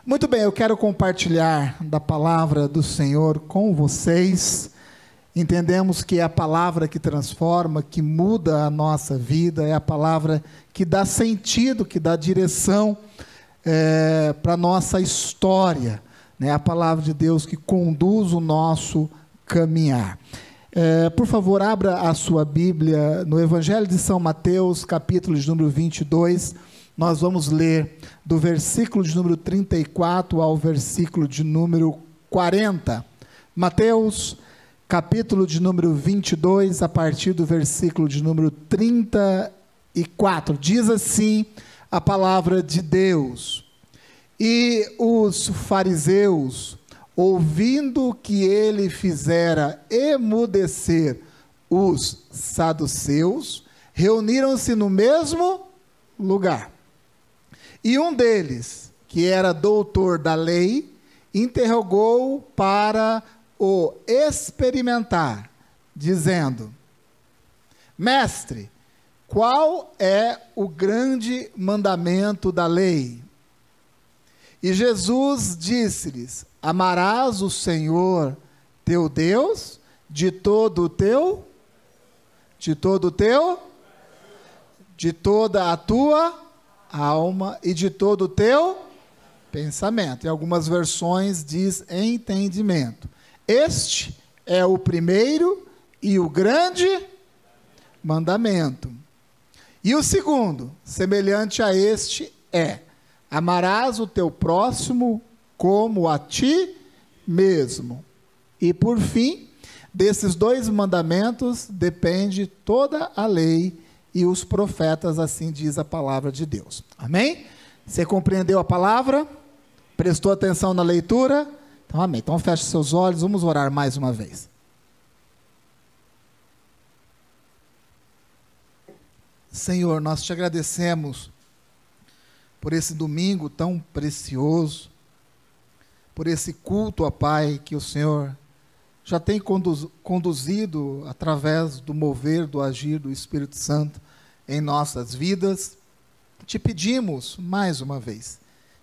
Muito bem, eu quero compartilhar da palavra do Senhor com vocês. Entendemos que é a palavra que transforma, que muda a nossa vida, é a palavra que dá sentido, que dá direção para a nossa história, né? A palavra de Deus que conduz o nosso caminhar. Por favor, abra a sua Bíblia no Evangelho de São Mateus, capítulo de número 22. Nós vamos ler do versículo de número 34 ao versículo de número 40. Mateus, capítulo de número 22, a partir do versículo de número 34. Diz assim a palavra de Deus: E os fariseus, ouvindo que ele fizera emudecer os saduceus, reuniram-se no mesmo lugar. E um deles, que era doutor da lei, interrogou para o experimentar, dizendo: Mestre, qual é o grande mandamento da lei? E Jesus disse-lhes: Amarás o Senhor teu Deus de toda a tua alma e de todo o teu pensamento. Em algumas versões diz entendimento. Este é o primeiro e o grande mandamento. E o segundo, semelhante a este, é: amarás o teu próximo como a ti mesmo. E por fim, desses dois mandamentos depende toda a lei e os profetas, assim diz a palavra de Deus. Amém? Você compreendeu a palavra? Prestou atenção na leitura? Então, amém. Então, feche seus olhos, vamos orar mais uma vez. Senhor, nós te agradecemos por esse domingo tão precioso, por esse culto, ó Pai, que o Senhor já tem conduzido através do mover, do agir do Espírito Santo em nossas vidas. Te pedimos, mais uma vez,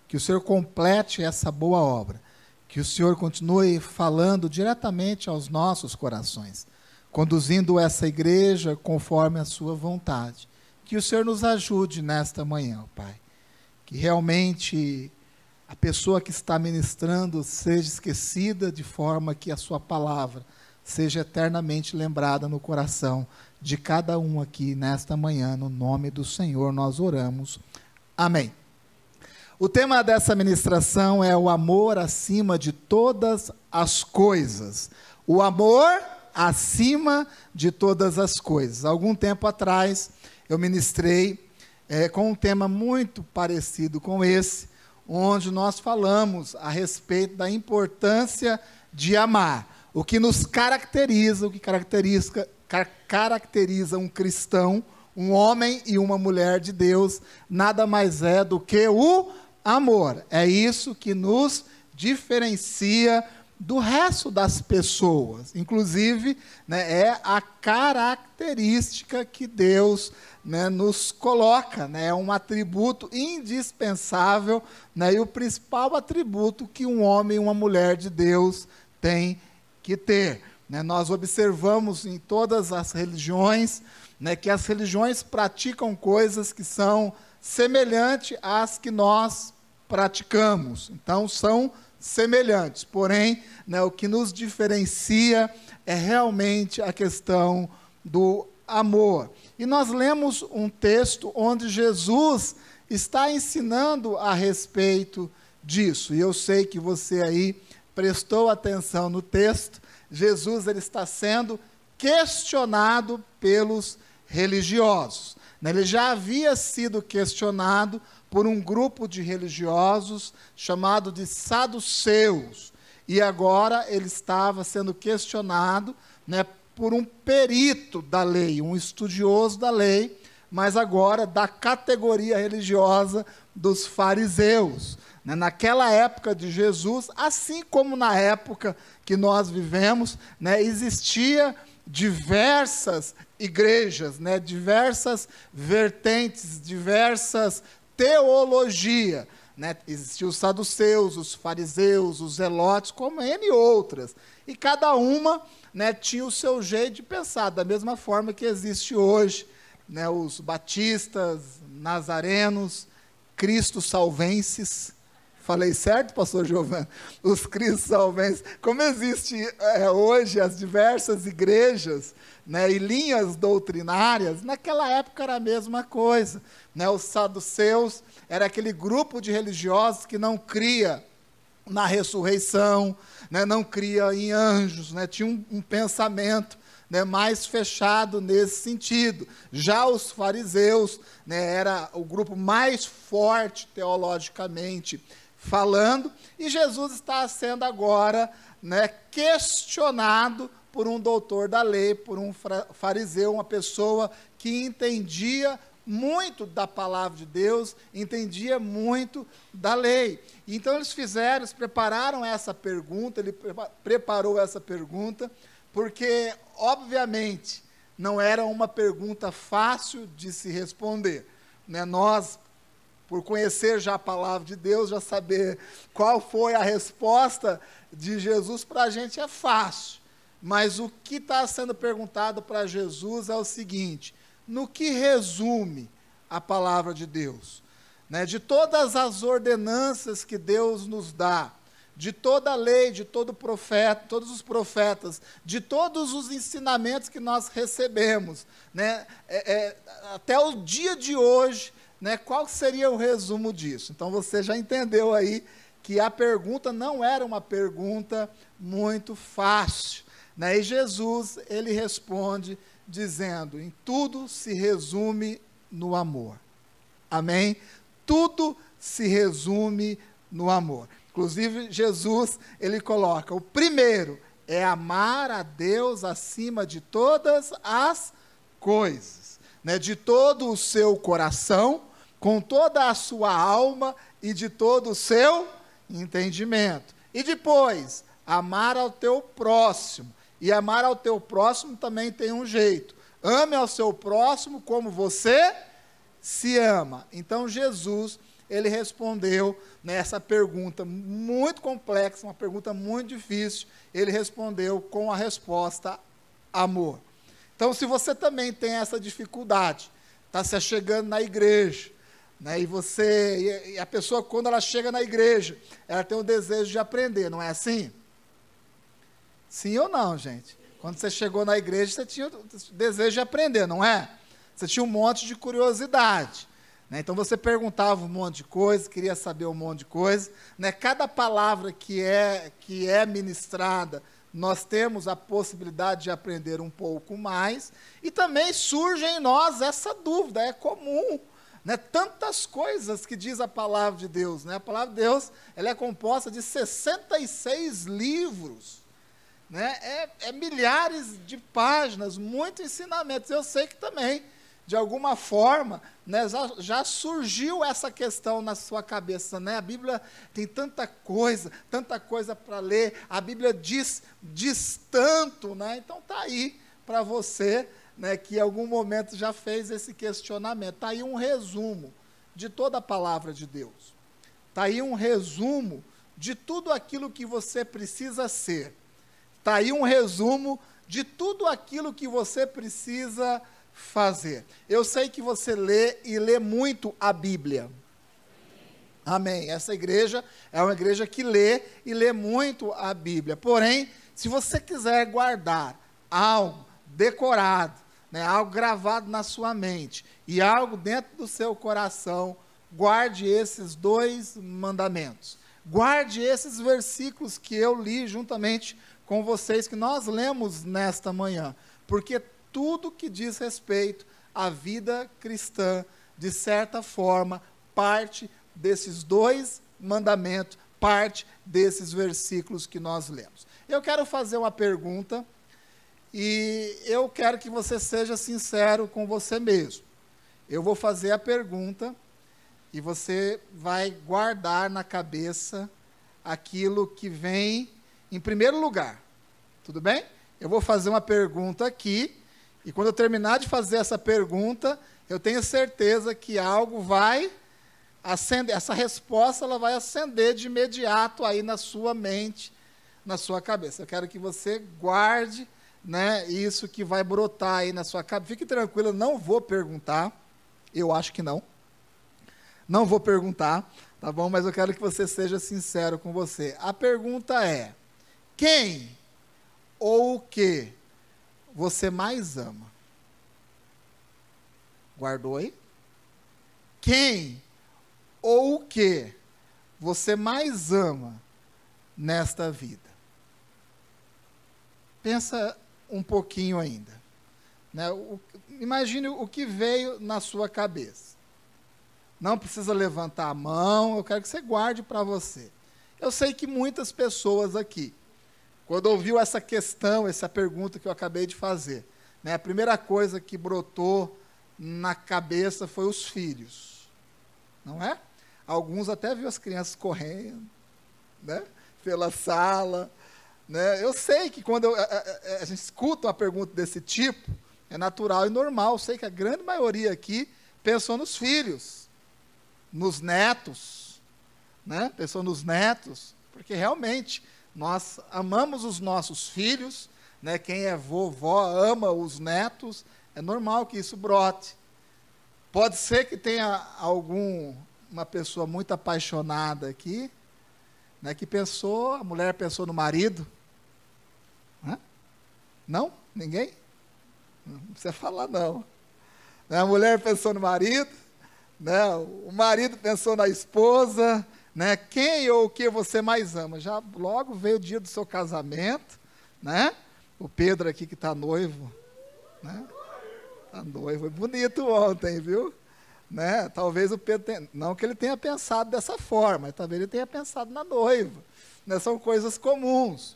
que o Senhor complete essa boa obra, que o Senhor continue falando diretamente aos nossos corações, conduzindo essa igreja conforme a sua vontade. Que o Senhor nos ajude nesta manhã, ó Pai, que realmente a pessoa que está ministrando seja esquecida, de forma que a sua palavra seja eternamente lembrada no coração de cada um aqui nesta manhã. No nome do Senhor nós oramos. Amém. O tema dessa ministração é o amor acima de todas as coisas. O amor acima de todas as coisas. Algum tempo atrás eu ministrei com um tema muito parecido com esse, onde nós falamos a respeito da importância de amar. O que nos caracteriza, o que caracteriza um cristão, um homem e uma mulher de Deus, nada mais é do que o amor. É isso que nos diferencia do resto das pessoas. Inclusive, né, é a característica que Deus, né, nos coloca, né, é um atributo indispensável, né, e o principal atributo que um homem e uma mulher de Deus tem que ter. Né? Nós observamos em todas as religiões, né, que as religiões praticam coisas que são semelhantes às que nós praticamos. Então, são semelhantes, porém, né, o que nos diferencia é realmente a questão do amor. E nós lemos um texto onde Jesus está ensinando a respeito disso, e eu sei que você aí prestou atenção no texto. Jesus, ele está sendo questionado pelos religiosos. Ele já havia sido questionado por um grupo de religiosos chamado de saduceus, e agora ele estava sendo questionado, né, por um perito da lei, um estudioso da lei, mas agora da categoria religiosa dos fariseus. Naquela época de Jesus, assim como na época que nós vivemos, né, existia diversas igrejas, né, diversas vertentes, diversas teologias. né? Existiam os saduceus, os fariseus, os zelotes, como N outras. E cada uma, né, tinha o seu jeito de pensar, da mesma forma que existe hoje, né, os batistas, nazarenos, cristo-salvenses. Falei certo, pastor Giovanni? Os cristo-salvenses. Como existe hoje as diversas igrejas, né, e linhas doutrinárias, naquela época era a mesma coisa. Né? Os saduceus era aquele grupo de religiosos que não cria na ressurreição, né, não cria em anjos, né, tinha um pensamento, né, mais fechado nesse sentido. Já os fariseus, né, era o grupo mais forte teologicamente falando, e Jesus está sendo agora, né, questionado por um doutor da lei, por um fariseu, uma pessoa que entendia muito da palavra de Deus, entendia muito da lei. Então eles prepararam essa pergunta, ele preparou essa pergunta, porque, obviamente, não era uma pergunta fácil de se responder. Né? Nós, por conhecer já a palavra de Deus, já saber qual foi a resposta de Jesus, para a gente é fácil. Mas o que está sendo perguntado para Jesus é o seguinte: no que resume a palavra de Deus? Né? De todas as ordenanças que Deus nos dá, de toda a lei, de todo profeta, todos os profetas, de todos os ensinamentos que nós recebemos, né? Até o dia de hoje, né? Qual seria o resumo disso? Então você já entendeu aí que a pergunta não era uma pergunta muito fácil, né? E Jesus, ele responde dizendo: em tudo se resume no amor. Amém? Tudo se resume no amor. Inclusive, Jesus, ele coloca, o primeiro é amar a Deus acima de todas as coisas, né? De todo o seu coração, com toda a sua alma e de todo o seu entendimento. E depois, amar ao teu próximo. E amar ao teu próximo também tem um jeito. Ame ao seu próximo como você se ama. Então, Jesus, ele respondeu nessa pergunta muito complexa, uma pergunta muito difícil, ele respondeu com a resposta amor. Então, se você também tem essa dificuldade, está se chegando na igreja, né, e a pessoa, quando ela chega na igreja, ela tem o desejo de aprender, não é assim? Sim ou não, gente? Quando você chegou na igreja, você tinha o desejo de aprender, não é? Você tinha um monte de curiosidade. Né? Então, você perguntava um monte de coisa, queria saber um monte de coisa. Né? Cada palavra que é ministrada, nós temos a possibilidade de aprender um pouco mais. E também surge em nós essa dúvida, é comum. Né? Tantas coisas que diz a palavra de Deus. Né? A palavra de Deus, ela é composta de 66 livros. Né? É milhares de páginas, muitos ensinamentos. Eu sei que também, de alguma forma, né, já surgiu essa questão na sua cabeça. Né? A Bíblia tem tanta coisa para ler, a Bíblia diz tanto. Né? Então está aí para você, né, que em algum momento já fez esse questionamento. Está aí um resumo de toda a palavra de Deus. Está aí um resumo de tudo aquilo que você precisa ser. Está aí um resumo de tudo aquilo que você precisa fazer. Eu sei que você lê e lê muito a Bíblia. Amém. Essa igreja é uma igreja que lê e lê muito a Bíblia. Porém, se você quiser guardar algo decorado, né, algo gravado na sua mente e algo dentro do seu coração, guarde esses 2 mandamentos. Guarde esses versículos que eu li juntamente com vocês, que nós lemos nesta manhã, porque tudo que diz respeito à vida cristã, de certa forma, parte desses 2 mandamentos, parte desses versículos que nós lemos. Eu quero fazer uma pergunta, e eu quero que você seja sincero com você mesmo. Eu vou fazer a pergunta, e você vai guardar na cabeça aquilo que vem em primeiro lugar, tudo bem? Eu vou fazer uma pergunta aqui, e quando eu terminar de fazer essa pergunta, eu tenho certeza que algo vai essa resposta ela vai acender de imediato aí na sua mente, na sua cabeça. Eu quero que você guarde, né, isso que vai brotar aí na sua cabeça. Fique tranquilo, eu não vou perguntar. Eu acho que não. Não vou perguntar, tá bom? Mas eu quero que você seja sincero com você. A pergunta é: quem ou o que você mais ama? Guardou aí? Quem ou o que você mais ama nesta vida? Pensa um pouquinho ainda, né? Imagine o que veio na sua cabeça. Não precisa levantar a mão, eu quero que você guarde para você. Eu sei que muitas pessoas aqui, quando ouviu essa questão, essa pergunta que eu acabei de fazer, né, a primeira coisa que brotou na cabeça foi os filhos, não é? Alguns até viu as crianças correndo, né, pela sala, né? Eu sei que quando a gente escuta uma pergunta desse tipo, é natural e normal. Eu sei que a grande maioria aqui pensou nos filhos, nos netos, né? Pensou nos netos, porque realmente nós amamos os nossos filhos, né? Quem é vovó ama os netos, é normal que isso brote. Pode ser que tenha uma pessoa muito apaixonada aqui, né, que pensou, a mulher pensou no marido. Não? Ninguém? Não precisa falar, não. A mulher pensou no marido, né, o marido pensou na esposa, né, quem ou o que você mais ama? Já logo veio o dia do seu casamento, né? O Pedro aqui que está noivo, né? Está noivo, foi bonito ontem, viu? Né? Talvez o Pedro não que ele tenha pensado dessa forma, mas talvez ele tenha pensado na noiva, né? São coisas comuns.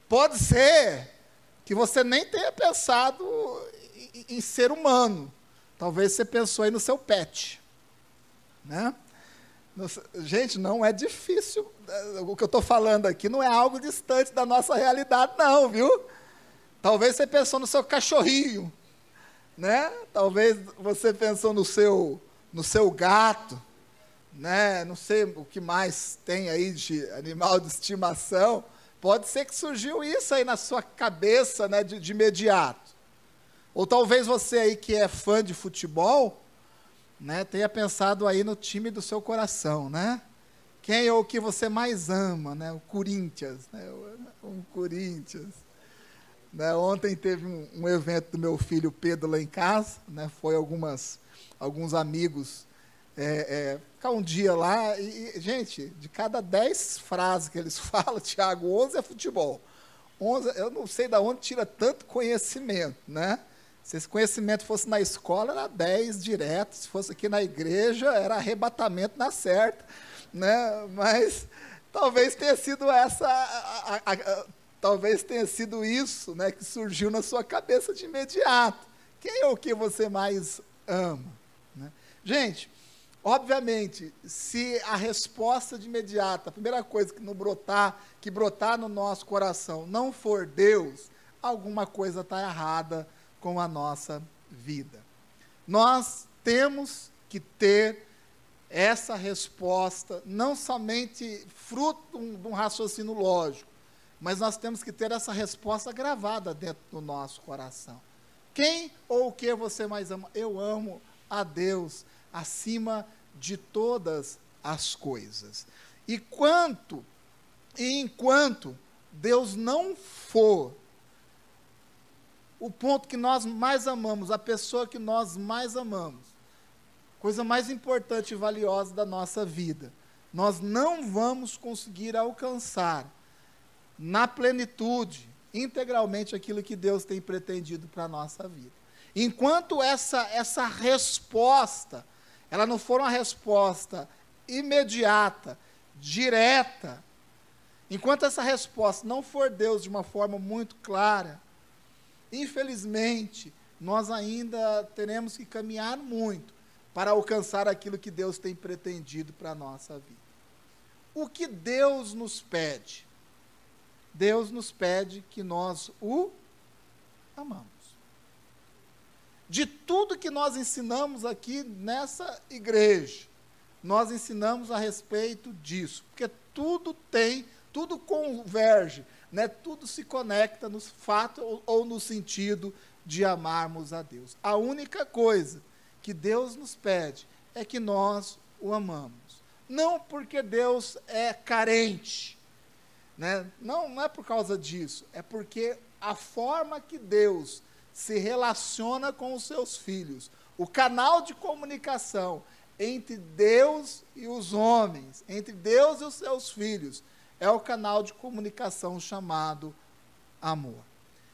Pode ser que você nem tenha pensado em ser humano. Talvez você pensou aí no seu pet, né? Gente, não é difícil. O que eu estou falando aqui não é algo distante da nossa realidade, não, viu? Talvez você pensou no seu cachorrinho, né? Talvez você pensou no seu gato, né? Não sei o que mais tem aí de animal de estimação. Pode ser que surgiu isso aí na sua cabeça, né, de imediato. Ou talvez você aí que é fã de futebol, né, tenha pensado aí no time do seu coração, né? Quem ou o que você mais ama, né? O Corinthians, né? O Corinthians. Né? Ontem teve um evento do meu filho Pedro lá em casa, né? Foi alguns amigos ficar um dia lá e, gente, de cada 10 frases que eles falam, Tiago, 11 é futebol. 11, eu não sei de onde tira tanto conhecimento, né? Se esse conhecimento fosse na escola, era 10 direto, se fosse aqui na igreja, era arrebatamento na certa, né? Mas talvez tenha sido talvez tenha sido isso, né, que surgiu na sua cabeça de imediato. Quem é o que você mais ama? Né? Gente, obviamente, se a resposta de imediato, a primeira coisa que brotar no nosso coração não for Deus, alguma coisa está errada com a nossa vida. Nós temos que ter essa resposta, não somente fruto de um raciocínio lógico, mas nós temos que ter essa resposta gravada dentro do nosso coração. Quem ou o que você mais ama? Eu amo a Deus acima de todas as coisas. E enquanto Deus não for o ponto que nós mais amamos, a pessoa que nós mais amamos, coisa mais importante e valiosa da nossa vida, nós não vamos conseguir alcançar na plenitude, integralmente, aquilo que Deus tem pretendido para a nossa vida. Enquanto essa resposta, ela não for uma resposta imediata, direta, enquanto essa resposta não for Deus de uma forma muito clara, infelizmente, nós ainda teremos que caminhar muito para alcançar aquilo que Deus tem pretendido para a nossa vida. O que Deus nos pede? Deus nos pede que nós o amamos. De tudo que nós ensinamos aqui nessa igreja, nós ensinamos a respeito disso, porque tudo converge, né? Tudo se conecta no fato ou no sentido de amarmos a Deus. A única coisa que Deus nos pede é que nós o amamos. Não porque Deus é carente, né? Não é por causa disso, é porque a forma que Deus se relaciona com os seus filhos, o canal de comunicação entre Deus e os homens, entre Deus e os seus filhos, é o canal de comunicação chamado amor.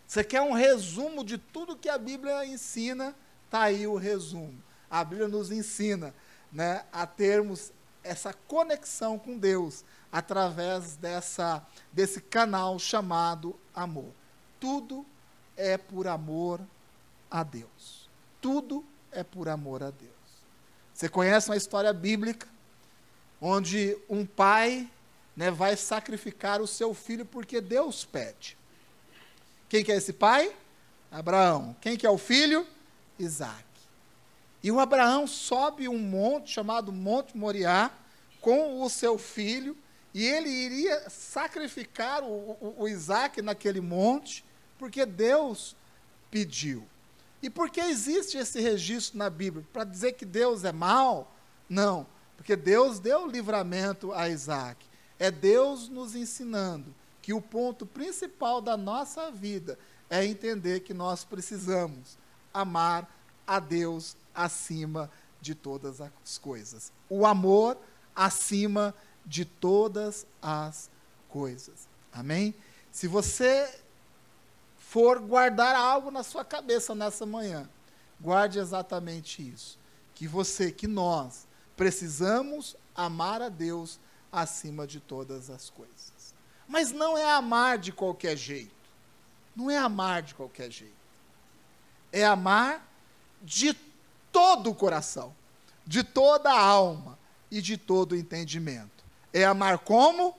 Você quer um resumo de tudo que a Bíblia ensina? Está aí o resumo. A Bíblia nos ensina, né, a termos essa conexão com Deus através desse canal chamado amor. Tudo é por amor a Deus. Tudo é por amor a Deus. Você conhece uma história bíblica onde um pai, né, vai sacrificar o seu filho porque Deus pede. Quem que é esse pai? Abraão. Quem que é o filho? Isaac. E o Abraão sobe um monte chamado Monte Moriá com o seu filho, e ele iria sacrificar o Isaac naquele monte, porque Deus pediu. E por que existe esse registro na Bíblia? Para dizer que Deus é mau? Não, porque Deus deu livramento a Isaac. É Deus nos ensinando que o ponto principal da nossa vida é entender que nós precisamos amar a Deus acima de todas as coisas. O amor acima de todas as coisas. Amém? Se você for guardar algo na sua cabeça nessa manhã, guarde exatamente isso. Que nós precisamos amar a Deus acima de todas as coisas. Mas não é amar de qualquer jeito. Não é amar de qualquer jeito. É amar de todo o coração, de toda a alma e de todo o entendimento. É amar como?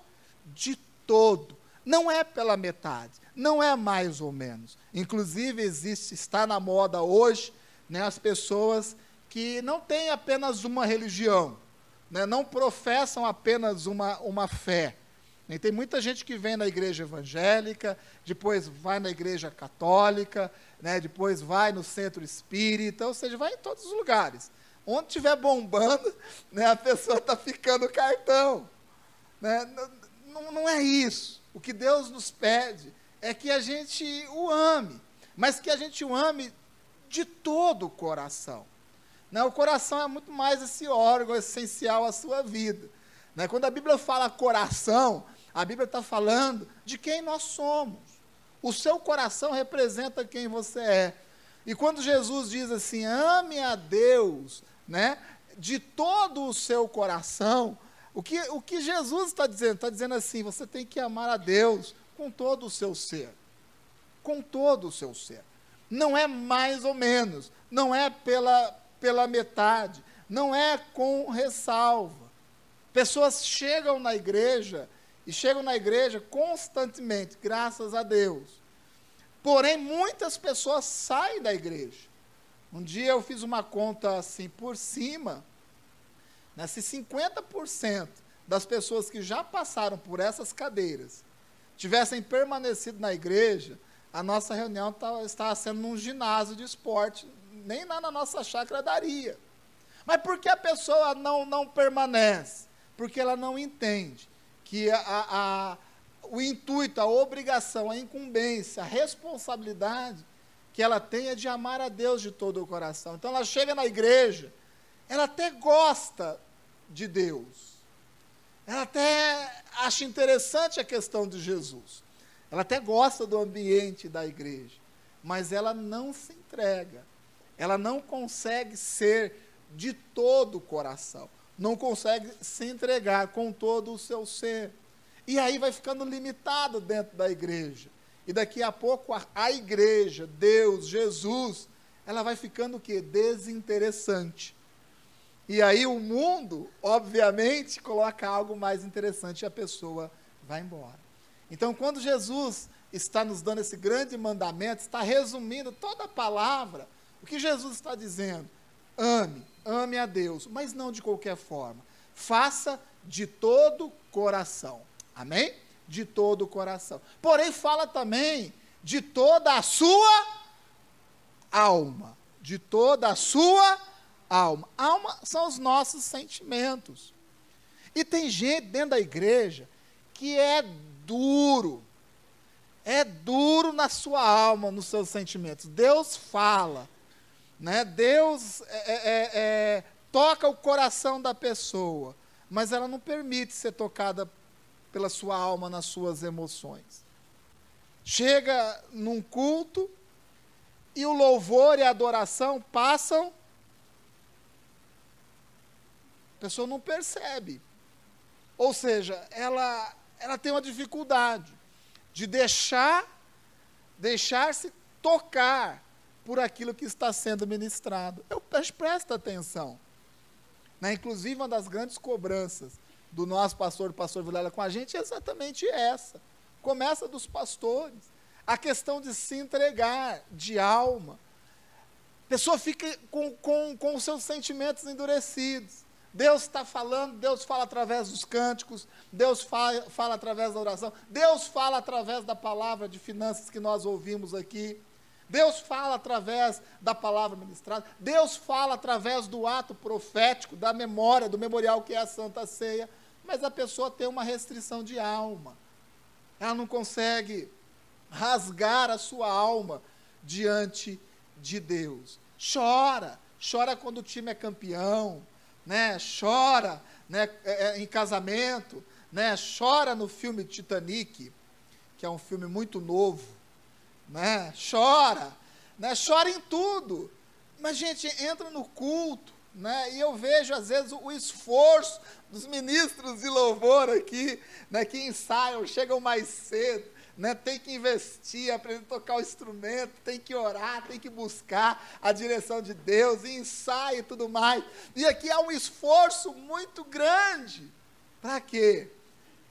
De todo. Não é pela metade, não é mais ou menos. Inclusive está na moda hoje, né, as pessoas que não têm apenas uma religião, né, não professam apenas uma fé. E tem muita gente que vem na igreja evangélica, depois vai na igreja católica, né, depois vai no centro espírita, ou seja, vai em todos os lugares. Onde estiver bombando, né, a pessoa está ficando cartão. Né? Não é isso. O que Deus nos pede é que a gente o ame, mas que a gente o ame de todo o coração. Né? O coração é muito mais esse órgão essencial à sua vida. Né? Quando a Bíblia fala coração, a Bíblia está falando de quem nós somos. O seu coração representa quem você é. E quando Jesus diz assim, ame a Deus, né, de todo o seu coração, o que Jesus está dizendo? Está dizendo assim, você tem que amar a Deus com todo o seu ser. Com todo o seu ser. Não é mais ou menos, não é pela metade, não é com ressalva. Pessoas chegam na igreja constantemente, graças a Deus. Porém, muitas pessoas saem da igreja. Um dia eu fiz uma conta assim por cima, né, se 50% das pessoas que já passaram por essas cadeiras tivessem permanecido na igreja, a nossa reunião estava sendo num ginásio de esporte, nem lá na nossa chácara daria. Mas por que a pessoa não permanece? Porque ela não entende que o intuito, a obrigação, a incumbência, a responsabilidade que ela tem é de amar a Deus de todo o coração. Então ela chega na igreja, ela até gosta de Deus, ela até acha interessante a questão de Jesus, ela até gosta do ambiente da igreja, mas ela não se entrega, ela não consegue ser de todo o coração, não consegue se entregar com todo o seu ser. E aí vai ficando limitado dentro da igreja. E daqui a pouco a igreja, Deus, Jesus, ela vai ficando o quê? Desinteressante. E aí o mundo, obviamente, coloca algo mais interessante e a pessoa vai embora. Então, quando Jesus está nos dando esse grande mandamento, está resumindo toda a palavra, o que Jesus está dizendo? Ame a Deus, mas não de qualquer forma. faça de todo o coração. Amém? De todo o coração. Porém, fala também de toda a sua alma. De toda a sua alma. Alma são os nossos sentimentos. E tem gente dentro da igreja que é duro na sua alma, nos seus sentimentos. Deus fala, né? Deus toca o coração da pessoa, mas ela não permite ser tocada pela sua alma, nas suas emoções. Chega num culto e o louvor e a adoração passam, a pessoa não percebe. Ou seja, ela tem uma dificuldade de deixar-se tocar por aquilo que está sendo ministrado. Presta atenção. Né? Inclusive, uma das grandes cobranças do nosso pastor Vilela com a gente é exatamente essa. Começa dos pastores. A questão de se entregar de alma. A pessoa fica com os seus sentimentos endurecidos. Deus está falando, Deus fala através dos cânticos, Deus fala através da oração, Deus fala através da palavra de finanças que nós ouvimos aqui, Deus fala através da palavra ministrada, Deus fala através do ato profético, da memória, do memorial que é a Santa Ceia, mas a pessoa tem uma restrição de alma, ela não consegue rasgar a sua alma diante de Deus. Chora quando o time é campeão, né? Chora, né? Em casamento, né? Chora no filme Titanic, que é um filme muito novo, né? Chora, né? Chora em tudo, mas gente, entra no culto, né? E eu vejo às vezes o esforço dos ministros de louvor aqui, né? Que ensaiam, chegam mais cedo, né? Tem que investir, aprender a tocar o instrumento, tem que orar, tem que buscar a direção de Deus, e ensaio e tudo mais. E aqui há um esforço muito grande. Para quê?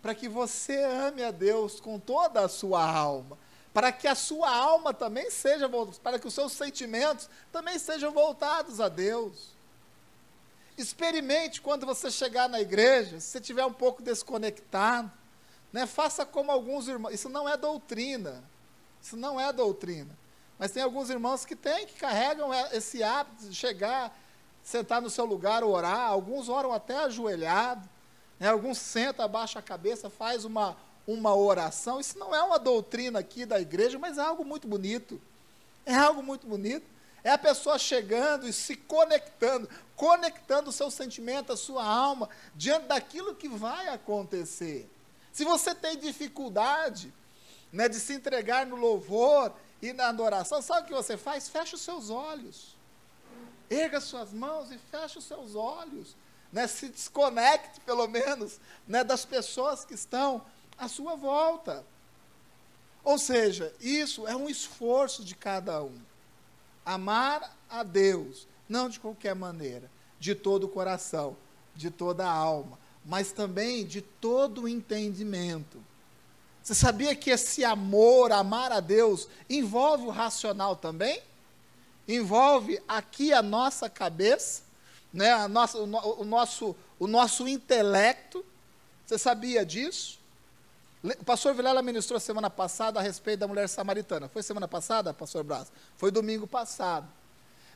Para que você ame a Deus com toda a sua alma. Para que a sua alma também seja voltada, para que os seus sentimentos também sejam voltados a Deus. Experimente quando você chegar na igreja, se você estiver um pouco desconectado, né, faça como alguns irmãos. Isso não é doutrina, mas tem alguns irmãos que carregam esse hábito de chegar, sentar no seu lugar, orar. Alguns oram até ajoelhado, né, alguns sentam, abaixam a cabeça, faz uma oração. Isso não é uma doutrina aqui da igreja, mas é algo muito bonito, é a pessoa chegando e se conectando o seu sentimento, a sua alma, diante daquilo que vai acontecer. Se você tem dificuldade, né, de se entregar no louvor e na adoração, sabe o que você faz? Fecha os seus olhos. Erga suas mãos e fecha os seus olhos. Né, se desconecte, pelo menos, né, das pessoas que estão à sua volta. Ou seja, isso é um esforço de cada um. Amar a Deus, não de qualquer maneira, de todo o coração, de toda a alma, mas também de todo o entendimento. Você sabia que esse amar a Deus, envolve o racional também? Envolve aqui a nossa cabeça, né? o nosso intelecto. Você sabia disso? O pastor Vilela ministrou semana passada a respeito da mulher samaritana. Foi semana passada, pastor Braz? Foi domingo passado.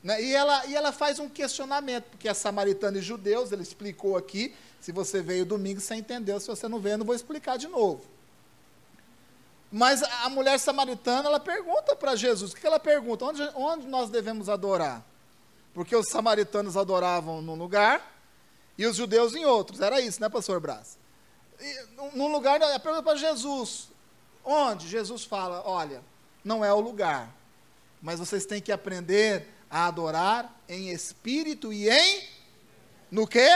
Né? E ela faz um questionamento, porque é samaritana e judeus, ele explicou aqui. Se você veio domingo, você entendeu. Se você não veio, eu não vou explicar de novo. Mas a mulher samaritana, ela pergunta para Jesus. O que ela pergunta? Onde nós devemos adorar? Porque os samaritanos adoravam num lugar e os judeus em outros. Era isso, né, pastor Braz? Num lugar, ela pergunta para Jesus. Onde? Jesus fala, olha, não é o lugar, mas vocês têm que aprender a adorar em espírito e no quê?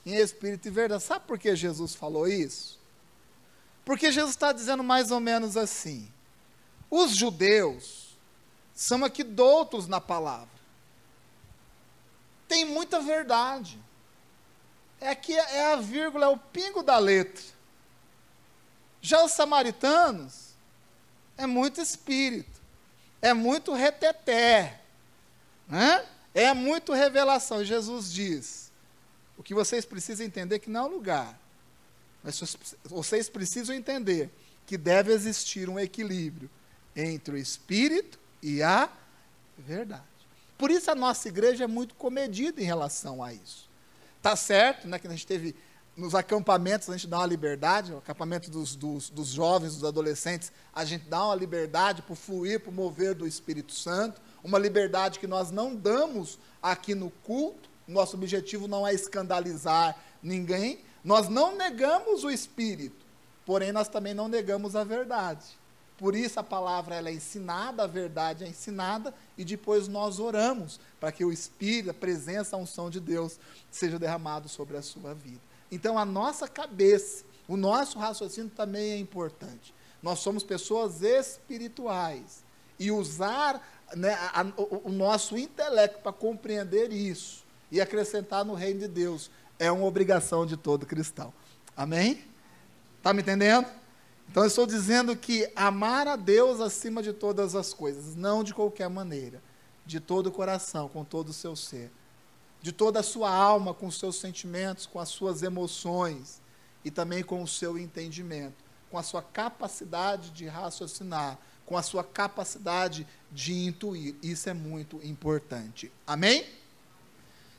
Em espírito e verdade. Sabe por que Jesus falou isso? Porque Jesus está dizendo mais ou menos assim: os judeus são aqui doutos na palavra, tem muita verdade, aqui é a vírgula, é o pingo da letra. Já os samaritanos é muito espírito, é muito reteté, né? É muito revelação. Jesus diz: O que vocês precisam entender é que não é o lugar. Mas vocês precisam entender que deve existir um equilíbrio entre o espírito e a verdade. Por isso a nossa igreja é muito comedida em relação a isso. Está certo, né, que a gente teve nos acampamentos, a gente dá uma liberdade, no acampamento dos jovens, dos adolescentes, a gente dá uma liberdade para o fluir, para o mover do Espírito Santo, uma liberdade que nós não damos aqui no culto. Nosso objetivo não é escandalizar ninguém, nós não negamos o Espírito, porém nós também não negamos a verdade. Por isso a palavra ela é ensinada, a verdade é ensinada, e depois nós oramos para que o Espírito, a presença, a unção de Deus seja derramado sobre a sua vida. Então a nossa cabeça, o nosso raciocínio também é importante. Nós somos pessoas espirituais, e usar, né, o nosso intelecto para compreender isso, e acrescentar no reino de Deus, é uma obrigação de todo cristão. Amém? Está me entendendo? Então eu estou dizendo que amar a Deus acima de todas as coisas, não de qualquer maneira, de todo o coração, com todo o seu ser, de toda a sua alma, com os seus sentimentos, com as suas emoções, e também com o seu entendimento, com a sua capacidade de raciocinar, com a sua capacidade de intuir. Isso é muito importante. Amém?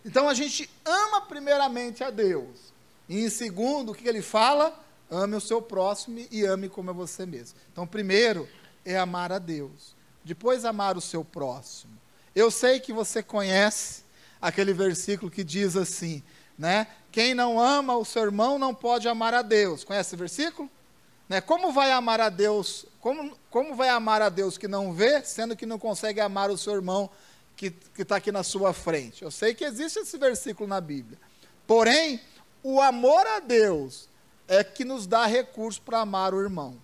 Então a gente ama primeiramente a Deus, e em segundo, o que ele fala? Ame o seu próximo e ame como é você mesmo. Então, primeiro é amar a Deus. Depois, amar o seu próximo. Eu sei que você conhece aquele versículo que diz assim, né? Quem não ama o seu irmão não pode amar a Deus. Conhece esse versículo? Né? Como vai amar a Deus? Como vai amar a Deus que não vê, sendo que não consegue amar o seu irmão que está aqui na sua frente? Eu sei que existe esse versículo na Bíblia. Porém, o amor a Deus é que nos dá recurso para amar o irmão.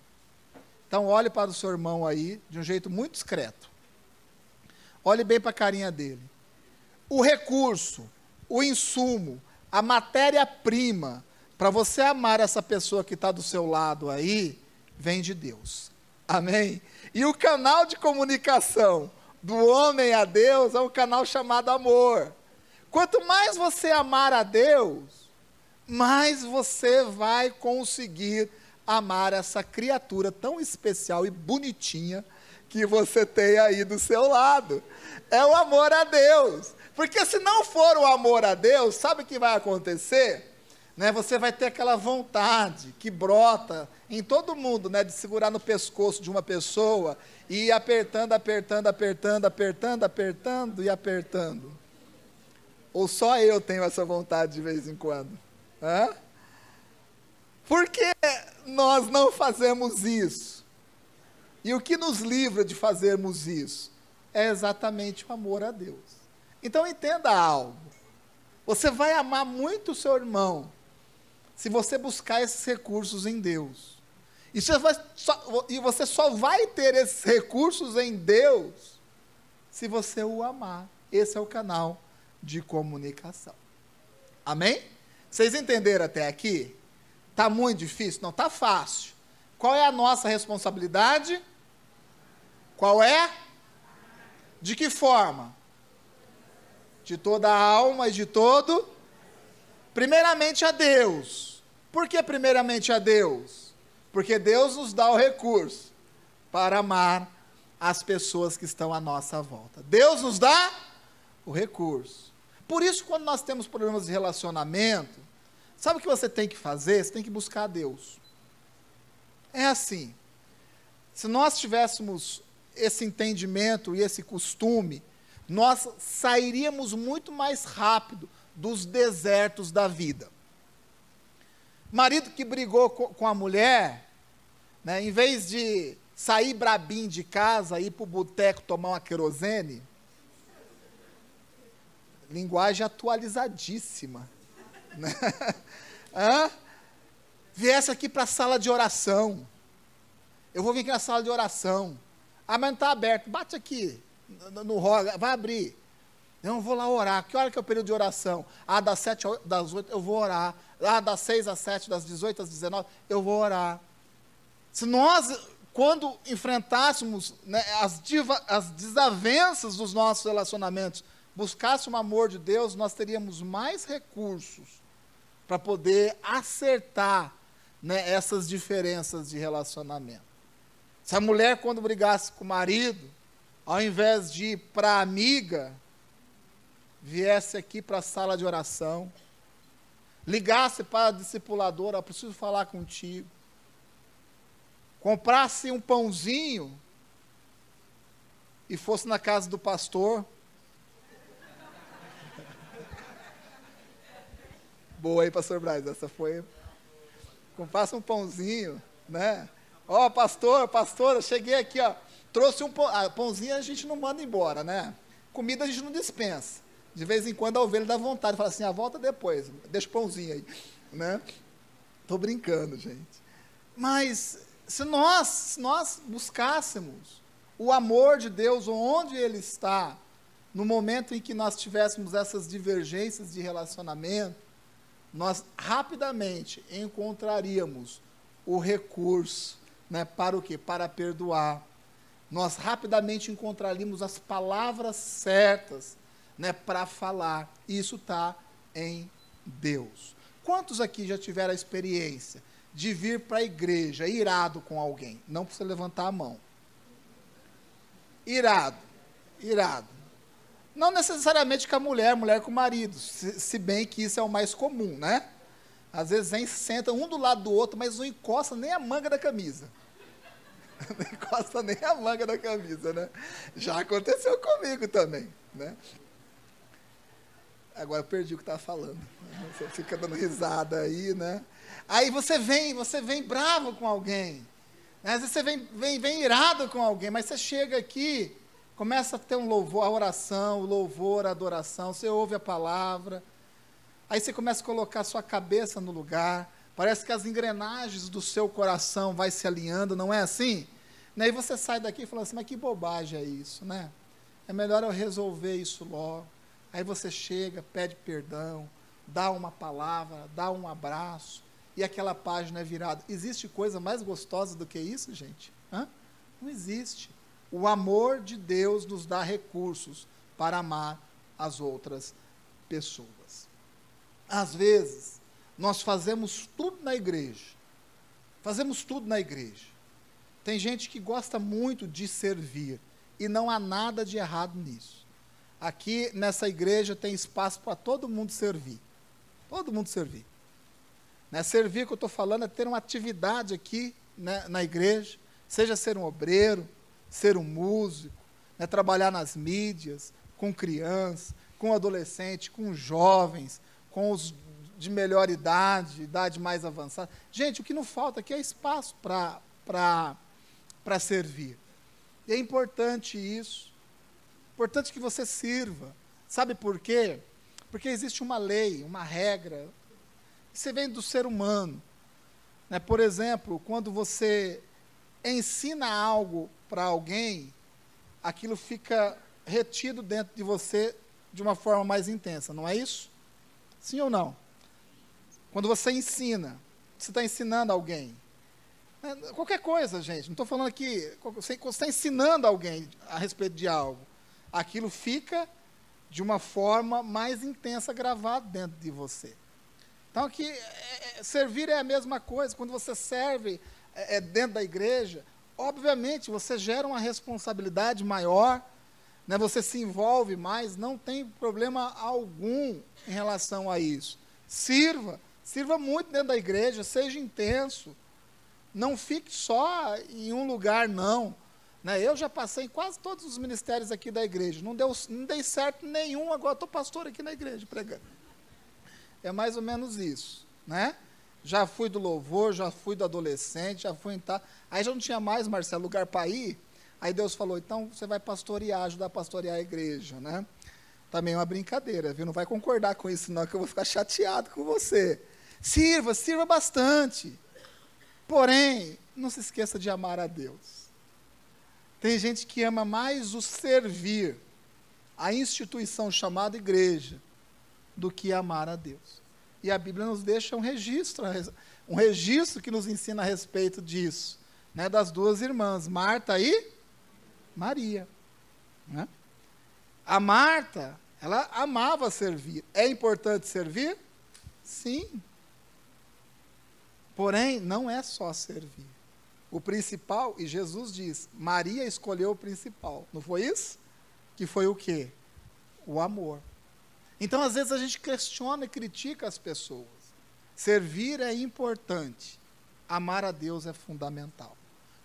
Então, olhe para o seu irmão aí, de um jeito muito discreto. Olhe bem para a carinha dele. O recurso, o insumo, a matéria-prima, para você amar essa pessoa que está do seu lado aí, vem de Deus. Amém? E o canal de comunicação do homem a Deus é um canal chamado amor. Quanto mais você amar a Deus, mais você vai conseguir amar essa criatura tão especial e bonitinha que você tem aí do seu lado. É o amor a Deus. Porque se não for o amor a Deus, sabe o que vai acontecer? Né? Você vai ter aquela vontade que brota em todo mundo, né, de segurar no pescoço de uma pessoa e ir apertando, apertando, apertando, apertando, apertando e apertando. Ou só eu tenho essa vontade de vez em quando? Hã? Por que nós não fazemos isso? E o que nos livra de fazermos isso? É exatamente o amor a Deus. Então entenda algo. Você vai amar muito o seu irmão se você buscar esses recursos em Deus. E você só vai ter esses recursos em Deus se você o amar. Esse é o canal de comunicação. Amém? Vocês entenderam até aqui? Está muito difícil? Não, está fácil. Qual é a nossa responsabilidade? Qual é? De que forma? De toda a alma e de todo? Primeiramente a Deus. Por que primeiramente a Deus? Porque Deus nos dá o recurso para amar as pessoas que estão à nossa volta. Deus nos dá o recurso. Por isso, quando nós temos problemas de relacionamento, sabe o que você tem que fazer? Você tem que buscar a Deus. É assim. Se nós tivéssemos esse entendimento e esse costume, nós sairíamos muito mais rápido dos desertos da vida. Marido que brigou com a mulher, né, em vez de sair brabinho de casa, ir para o boteco tomar uma querosene, linguagem atualizadíssima, né? Viesse aqui para a sala de oração. Eu vou vir aqui na sala de oração. Ah, mas não está aberto. Bate aqui no roga, vai abrir. Eu vou lá orar. Que hora que é o período de oração? Ah, das 7 das 8 eu vou orar. Ah, das 6 às 7, das 18 às 19, eu vou orar. Se nós, quando enfrentássemos, né, as desavenças dos nossos relacionamentos, buscasse o amor de Deus, nós teríamos mais recursos para poder acertar, né, essas diferenças de relacionamento. Se a mulher, quando brigasse com o marido, ao invés de ir para a amiga, viesse aqui para a sala de oração, ligasse para a discipuladora, preciso falar contigo, comprasse um pãozinho e fosse na casa do pastor. Boa aí, pastor Braz, essa foi. Comprasse um pãozinho, né? Ó, pastora, cheguei aqui, ó, trouxe um pão. Pãozinho a gente não manda embora, né? Comida a gente não dispensa. De vez em quando a ovelha dá vontade, fala assim, volta depois, deixa o pãozinho aí, né? Estou brincando, gente. Mas se nós buscássemos o amor de Deus onde Ele está, no momento em que nós tivéssemos essas divergências de relacionamento, nós rapidamente encontraríamos o recurso, né, para o quê? Para perdoar. Nós rapidamente encontraríamos as palavras certas, né, para falar. Isso está em Deus. Quantos aqui já tiveram a experiência de vir para a igreja irado com alguém? Não precisa levantar a mão. Irado. Não necessariamente com a mulher com o marido, se bem que isso é o mais comum, né? Às vezes vem, senta um do lado do outro, mas não encosta nem a manga da camisa. Não encosta nem a manga da camisa, né? Já aconteceu comigo também, né? Agora eu perdi o que estava falando. Você fica dando risada aí, né? Aí você vem bravo com alguém. Né? Às vezes você vem irado com alguém, mas você chega aqui, começa a ter um louvor, a oração, o louvor, a adoração, você ouve a palavra, aí você começa a colocar a sua cabeça no lugar, parece que as engrenagens do seu coração vai se alinhando, não é assim? E aí você sai daqui e fala assim, mas que bobagem é isso, né? É melhor eu resolver isso logo. Aí você chega, pede perdão, dá uma palavra, dá um abraço, e aquela página é virada. Existe coisa mais gostosa do que isso, gente? Não existe. O amor de Deus nos dá recursos para amar as outras pessoas. Às vezes, nós fazemos tudo na igreja. Tem gente que gosta muito de servir, e não há nada de errado nisso. Aqui, nessa igreja, tem espaço para todo mundo servir. Todo mundo servir. Né? Servir, que eu estou falando, é ter uma atividade aqui, né, na igreja, seja ser um obreiro, ser um músico, né, trabalhar nas mídias, com crianças, com adolescentes, com jovens, com os de melhor idade mais avançada. Gente, o que não falta aqui é espaço para servir. E é importante isso. Importante que você sirva. Sabe por quê? Porque existe uma lei, uma regra. Isso vem do ser humano. Né? Por exemplo, quando você ensina algo para alguém, aquilo fica retido dentro de você de uma forma mais intensa, não é isso? Sim ou não? Quando você ensina, você está ensinando alguém. Qualquer coisa, gente, não estou falando aqui, você está ensinando alguém a respeito de algo, aquilo fica de uma forma mais intensa gravado dentro de você. Então, aqui, servir é a mesma coisa. Quando você serve dentro da igreja, obviamente, você gera uma responsabilidade maior, né, você se envolve mais, não tem problema algum em relação a isso. Sirva muito dentro da igreja, seja intenso, não fique só em um lugar, não. Né, eu já passei em quase todos os ministérios aqui da igreja, não dei certo nenhum, agora estou pastor aqui na igreja pregando. É mais ou menos isso, né? Já fui do louvor, já fui do adolescente, já fui em tal. Aí já não tinha mais, Marcelo, lugar para ir. Aí Deus falou, então você vai pastorear, ajudar a pastorear a igreja, né? Também é uma brincadeira, viu? Não vai concordar com isso não, que eu vou ficar chateado com você. Sirva bastante. Porém, não se esqueça de amar a Deus. Tem gente que ama mais o servir, a instituição chamada igreja, do que amar a Deus. E a Bíblia nos deixa um registro que nos ensina a respeito disso, né, das duas irmãs, Marta e Maria. Né? A Marta, ela amava servir. É importante servir? Sim. Porém, não é só servir. O principal, e Jesus diz, Maria escolheu o principal. Não foi isso? Que foi o quê? O amor. Então, às vezes, a gente questiona e critica as pessoas. Servir é importante. Amar a Deus é fundamental.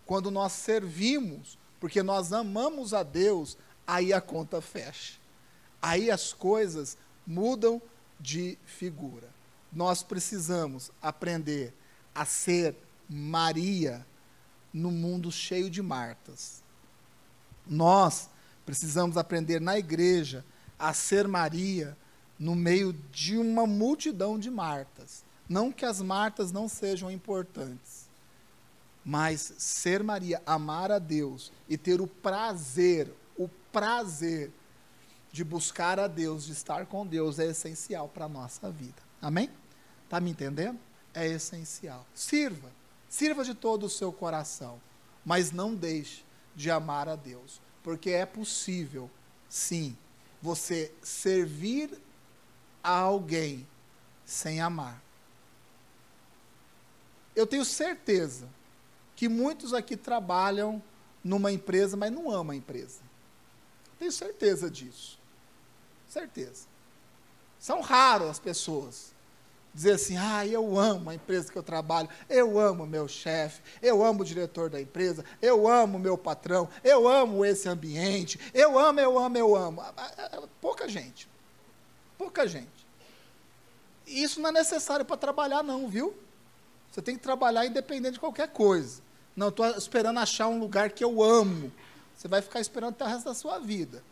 Quando nós servimos, porque nós amamos a Deus, aí a conta fecha. Aí as coisas mudam de figura. Nós precisamos aprender a ser Maria no mundo cheio de Martas. Nós precisamos aprender na igreja a ser Maria no meio de uma multidão de Martas. Não que as Martas não sejam importantes, mas ser Maria, amar a Deus e ter o prazer de buscar a Deus, de estar com Deus, é essencial para a nossa vida. Amém? Está me entendendo? É essencial. Sirva de todo o seu coração, mas não deixe de amar a Deus, porque é possível, sim, você servir a alguém sem amar. Eu tenho certeza que muitos aqui trabalham numa empresa, mas não amam a empresa. Tenho certeza disso. Certeza. São raras as pessoas dizer assim, eu amo a empresa que eu trabalho, eu amo meu chefe, eu amo o diretor da empresa, eu amo meu patrão, eu amo esse ambiente, eu amo. Pouca gente. Pouca gente. E isso não é necessário para trabalhar não, viu? Você tem que trabalhar independente de qualquer coisa. Não, estou esperando achar um lugar que eu amo. Você vai ficar esperando até o resto da sua vida.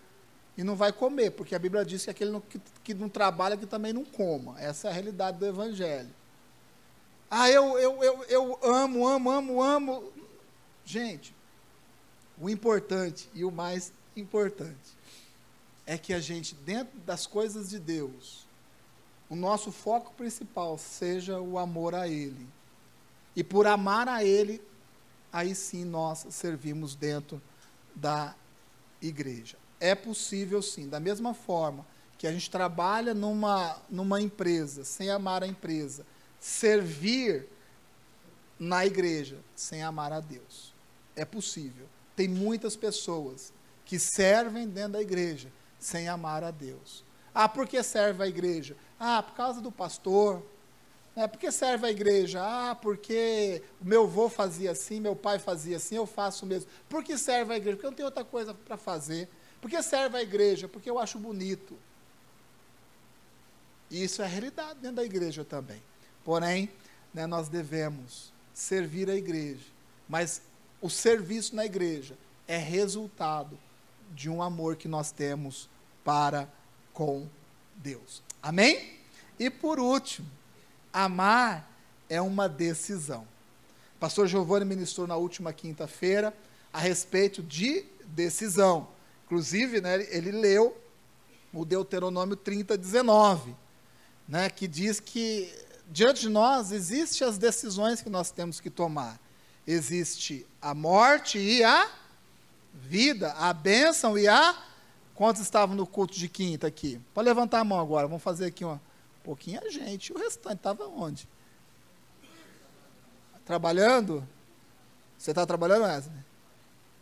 E não vai comer, porque a Bíblia diz que aquele que não trabalha, que também não coma. Essa é a realidade do Evangelho. Eu amo. Gente, o importante e o mais importante é que a gente, dentro das coisas de Deus, o nosso foco principal seja o amor a Ele. E por amar a Ele, aí sim nós servimos dentro da igreja. É possível sim, da mesma forma que a gente trabalha numa empresa, sem amar a empresa, servir na igreja, sem amar a Deus. É possível. Tem muitas pessoas que servem dentro da igreja, sem amar a Deus. Por que serve a igreja? Por causa do pastor. Por que serve a igreja? Porque o meu avô fazia assim, meu pai fazia assim, eu faço mesmo. Por que serve a igreja? Porque eu não tenho outra coisa para fazer. Por que serve a igreja? Porque eu acho bonito. E isso é realidade dentro da igreja também. Porém, nós devemos servir a igreja. Mas o serviço na igreja é resultado de um amor que nós temos para com Deus. Amém? E por último, amar é uma decisão. O pastor Giovanni ministrou na última quinta-feira a respeito de decisão. Inclusive, ele leu o Deuteronômio 30:19, que diz que diante de nós existem as decisões que nós temos que tomar. Existe a morte e a vida, a bênção e a... Quantos estavam no culto de quinta aqui? Pode levantar a mão agora, vamos fazer aqui uma pouquinha gente. E o restante estava onde? Trabalhando? Você está trabalhando, Wesley?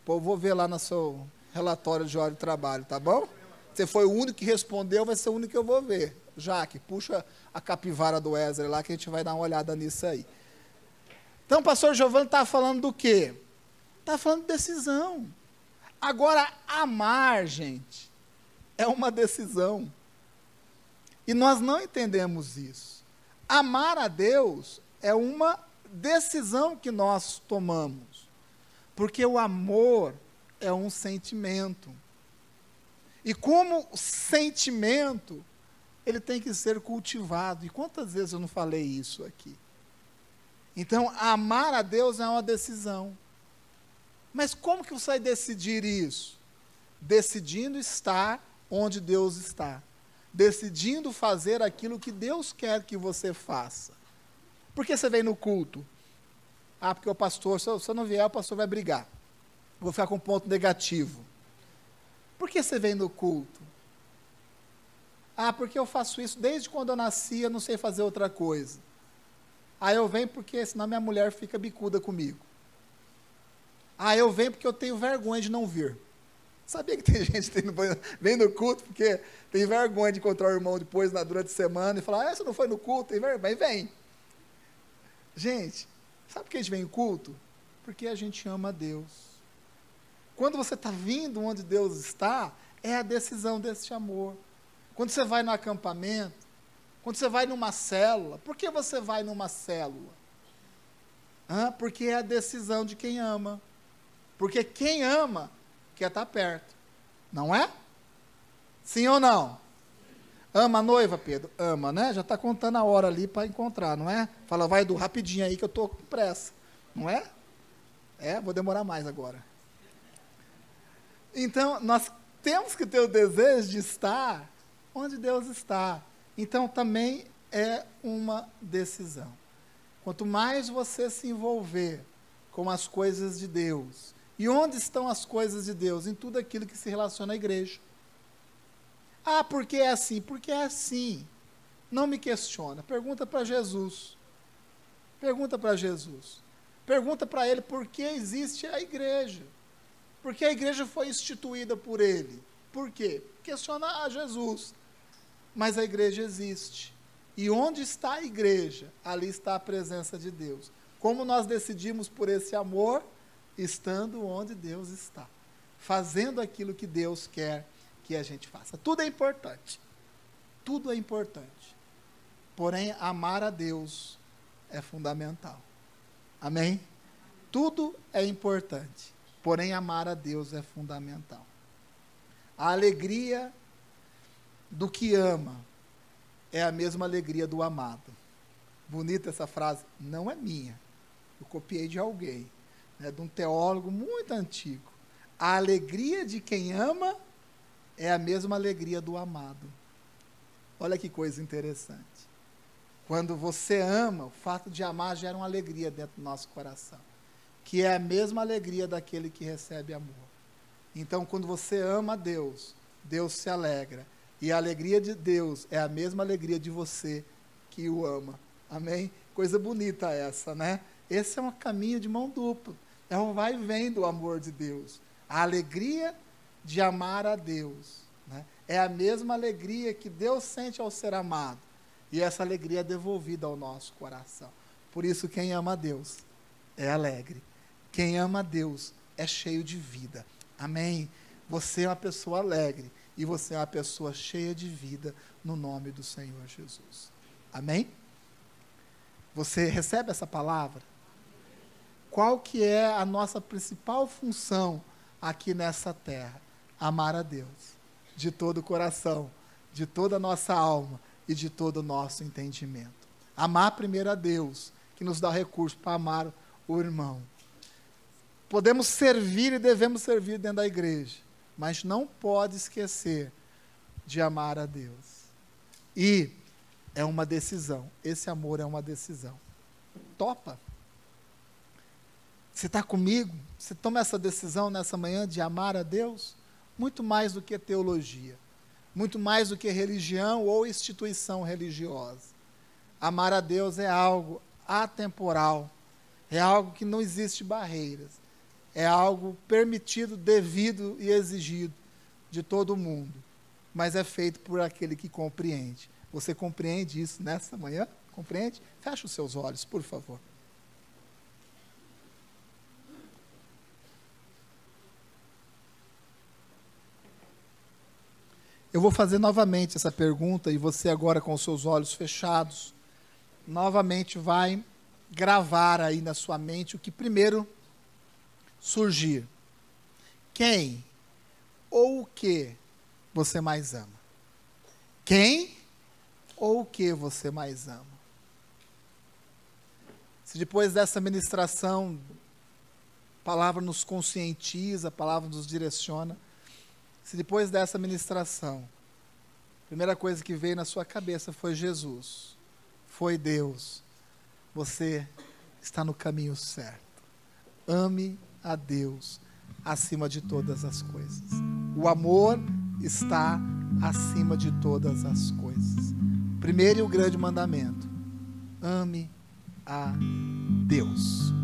Pô, eu vou ver lá no seu relatório de hora de trabalho, tá bom? Você foi o único que respondeu, vai ser o único que eu vou ver. Jaque, puxa a capivara do Wesley lá, que a gente vai dar uma olhada nisso aí. Então, o pastor Giovanni está falando do quê? Está falando de decisão. Agora, amar, gente, é uma decisão. E nós não entendemos isso. Amar a Deus é uma decisão que nós tomamos. Porque o amor é um sentimento. E como sentimento, ele tem que ser cultivado. E quantas vezes eu não falei isso aqui? Então, amar a Deus é uma decisão. Mas como que você vai decidir isso? Decidindo estar onde Deus está. Decidindo fazer aquilo que Deus quer que você faça. Por que você vem no culto? Porque o pastor, se eu não vier, o pastor vai brigar. Vou ficar com um ponto negativo. Por que você vem no culto? Porque eu faço isso desde quando eu nasci, eu não sei fazer outra coisa. Ah, eu venho porque senão minha mulher fica bicuda comigo. Ah, eu venho porque eu tenho vergonha de não vir. Sabia que tem gente que vem no culto porque tem vergonha de encontrar o irmão depois, durante a semana, e falar, você não foi no culto? Tem vergonha, mas vem. Gente, sabe por que a gente vem no culto? Porque a gente ama a Deus. Quando você está vindo onde Deus está, é a decisão desse amor. Quando você vai no acampamento, quando você vai numa célula, por que você vai numa célula? Porque é a decisão de quem ama. Porque quem ama quer estar perto, não é? Sim ou não? Ama a noiva, Pedro? Ama, né? Já está contando a hora ali para encontrar, não é? Fala, vai, Edu, rapidinho aí que eu estou com pressa, não é? Vou demorar mais agora. Então, nós temos que ter o desejo de estar onde Deus está. Então, também é uma decisão. Quanto mais você se envolver com as coisas de Deus, e onde estão as coisas de Deus? Em tudo aquilo que se relaciona à igreja. Ah, por que é assim? Porque é assim. Não me questiona. Pergunta para Jesus. Pergunta para Jesus. Pergunta para ele por que existe a igreja. Porque a igreja foi instituída por ele. Por quê? Questiona a Jesus. Mas a igreja existe. E onde está a igreja? Ali está a presença de Deus. Como nós decidimos por esse amor? Estando onde Deus está. Fazendo aquilo que Deus quer que a gente faça. Tudo é importante. Tudo é importante. Porém, amar a Deus é fundamental. Amém? Tudo é importante. Porém, amar a Deus é fundamental. A alegria do que ama é a mesma alegria do amado. Bonita essa frase. Não é minha. Eu copiei de alguém. De um teólogo muito antigo. A alegria de quem ama é a mesma alegria do amado. Olha que coisa interessante. Quando você ama, o fato de amar gera uma alegria dentro do nosso coração, que é a mesma alegria daquele que recebe amor. Então, quando você ama a Deus, Deus se alegra. E a alegria de Deus é a mesma alegria de você que o ama. Amém? Coisa bonita essa, né? Esse é um caminho de mão dupla. É um vai e vem do amor de Deus. A alegria de amar a Deus, né? É a mesma alegria que Deus sente ao ser amado. E essa alegria é devolvida ao nosso coração. Por isso, quem ama a Deus é alegre. Quem ama a Deus é cheio de vida. Amém? Você é uma pessoa alegre. E você é uma pessoa cheia de vida no nome do Senhor Jesus. Amém? Você recebe essa palavra? Qual que é a nossa principal função aqui nessa terra? Amar a Deus, de todo o coração, de toda a nossa alma e de todo o nosso entendimento. Amar primeiro a Deus, que nos dá recurso para amar o irmão. Podemos servir e devemos servir dentro da igreja, mas não pode esquecer de amar a Deus. E é uma decisão, esse amor é uma decisão. Topa? Você está comigo? Você toma essa decisão nessa manhã de amar a Deus? Muito mais do que teologia. Muito mais do que religião ou instituição religiosa. Amar a Deus é algo atemporal. É algo que não existe barreiras. É algo permitido, devido e exigido de todo mundo. Mas é feito por aquele que compreende. Você compreende isso nessa manhã? Compreende? Feche os seus olhos, por favor. Eu vou fazer novamente essa pergunta e você agora com os seus olhos fechados, novamente vai gravar aí na sua mente o que primeiro surgir. Quem ou o que você mais ama? Quem ou o que você mais ama? Se depois dessa ministração, a palavra nos conscientiza, a palavra nos direciona, se depois dessa ministração, a primeira coisa que veio na sua cabeça foi Jesus, foi Deus, você está no caminho certo. Ame a Deus acima de todas as coisas. O amor está acima de todas as coisas. Primeiro e o grande mandamento: ame a Deus.